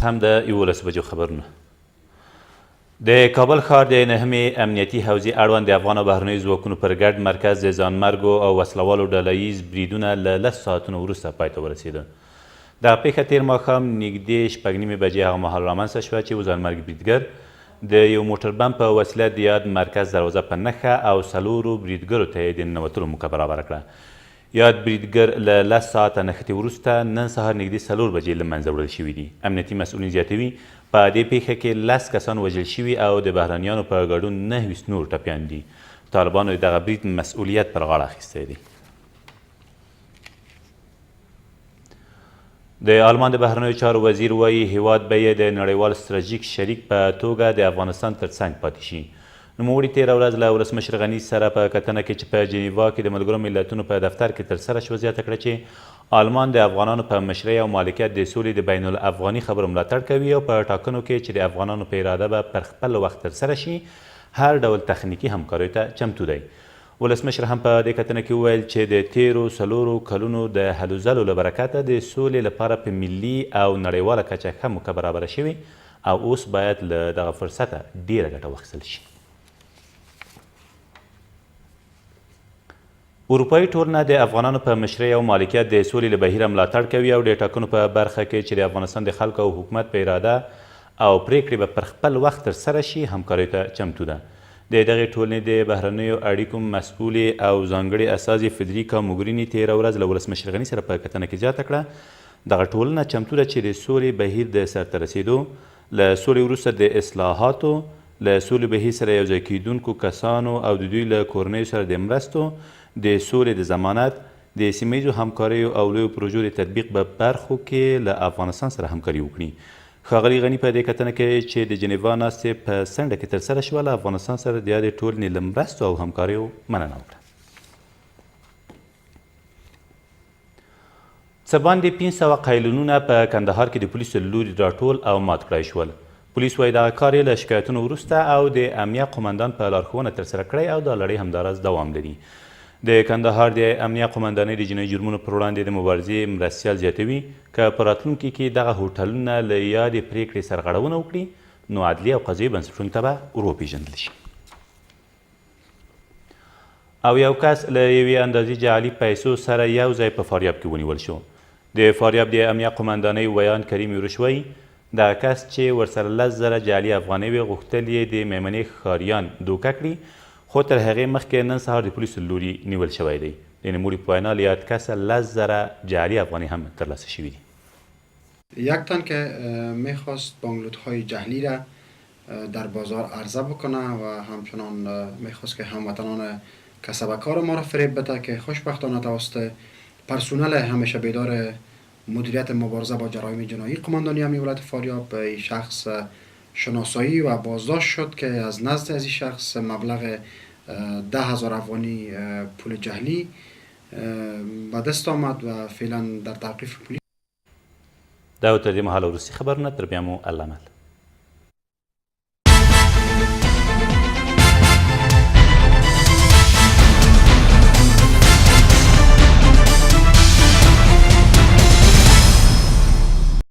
هم د 11 بجو خبرونه. د کابل ښار د نهمې امنیتي حوزې اړوند د افغان او بهرنیو ځواکونو پر ګډ مرکز د ځانمرګو او وسلوالو ډله ییز بریدونه له 10 ساعتونو وروسته پای ته ورسېده. دغه پیښه تېر ماښام نږدې 6:30 بجې هغه مهال رامنځته شوه چې ځانمرګي بریدګر د یو موټر بم په وسیله د یاد مرکز دروازه په نښه او 4 بریدګرو ته یې د ننوتلو موکه برابره کړه. یاد بریدګر له 10 ساعته نښتې وروسته نن سهار نږدې 4 بجې له منځه وړل شوي دي. امنیتي مسؤلین زیاتوي په دې پیښه کې 10 کسان وژل شوي او د بهرنیانو په ګډون 29 نور ټپيان دي. طالبانو د دغه برید مسؤلیت پر غاړه اخیستی دی. د آلمان د بهرنیو چارو وزیر وایي هیواد به یې د نړیوال ستراتیژیک شریک په توګه د افغانستان ترڅنګ پاتې شي. نوموړي تېره ورځ له ولسمشر غني سره په کتنه کې چې په جنیوا کې د ملګرو ملتونو په دفتر کې ترسره شوه زیاته کړه چې آلمان د افغانانو په مشرۍ او مالکیت د سولې د بین الافغاني خبرو ملاتړ کوي او په ټاکنو کې چې د افغانانو په اراده به پر خپل وخت ترسره شي هر ډول تخنیکي همکاریو ته چمتو دی. ولسمشر هم په دې کتنه کې وویل چې د تیرو 4 کلونو د هلو ځلو له برکته د سولې لپاره په ملي او نړیواله کچه ښه موکه برابره شوې او اوس باید له دغه فرصته ډیره ګټه واخیستل شي. اروپایي ټولنه د افغانانو په مشرۍ او مالکیت د سولې له بهیره ملاتړ کوي او د ټاکنو په برخه کې چې د افغانستان د خلکو او حکومت په اراده او پریکړې به پر خپل وخت ترسره شي همکاریو ته چمتو ده. د دغې ټولنې د بهرنیو اړیکو مسؤلې او ځانګړې استازې فدریکا موګریني تېره ورځ له ولسمشر غني سره په کتنه کې زیاته کړه دغه ټولنه چمتو ده چې د سولې بهیر د سرته رسېدو له سولې وروسته د اصلاحاتو له سولې بهیر سره یوځای کیدونکو کسانو او د دوی له کورنیو سره د مرستو د سولې د ضمانت د سیمه ییزو همکاریو او لویو پروژو د تطبیق په برخو کې له افغانستان سره همکاري وکړي. ښاغلي غني په دې کتنه کې چې د جنیوا ناستې په څنډه کې ترسره شوه له افغانستان سره د یادې ټولنې له مرستو او همکاریو مننه وکړه. څه باندې 500 قیلونونه په کندهار کې د پولیسو له لوري راټول او مات کړای شول. پولیس وایي دغه کار یې له شکایتونو وروسته او د امنیه قمندان په لارښوونه ترسره کړی او دا لړۍ همداراز دوام لري. د کندهار د امنیه قمندانۍ د جنایي جرمونو پر وړاندې د مبارزې مرستیال زیاتوي که په راتلونکي کې دغه هوټلونه له یادې پریکړې سرغړونه وکړي نو عدلي او قضایي بنسټونو ته به وروپېژندل شي. او یو کس له یوې اندازې جعلي پیسو سره یو ځای په فاریاب کې ونیول شو. د فاریاب د امنیه قمندانۍ ویان کریم یورش وایي دغه کس چې ورسره 10,000 جعلي افغانۍ وې غوښتل یې د میمنې ښاریان دوکه کړي خو تر هغې مخکې نن سهار د پولیسو له لوري نیول شوی دی. د نوموړي په وینا له یاد کسه 10,000 جعلی افغانی هم ترلاسه شوي دي. یک تن که میخواست بانگلودهای جعلی را در بازار عرضه بکنه و همچنان میخواست که هموطنان کسبکار ما را فریب بده که خوشبختانه توسط پرسنل همیشه بیدار مدیریت مبارزه با جرایم جنایی قماندانی امنیه ولایت فاریاب به شخص شناسایی و بازداشت شد که از نزد از این شخص مبلغ 10,000 افغانی پول جعلی به دست آمد و فعلا در تعقیب پلیس. دا و تر دې مهاله وروستي خبرونه تر بیا مو الله مل.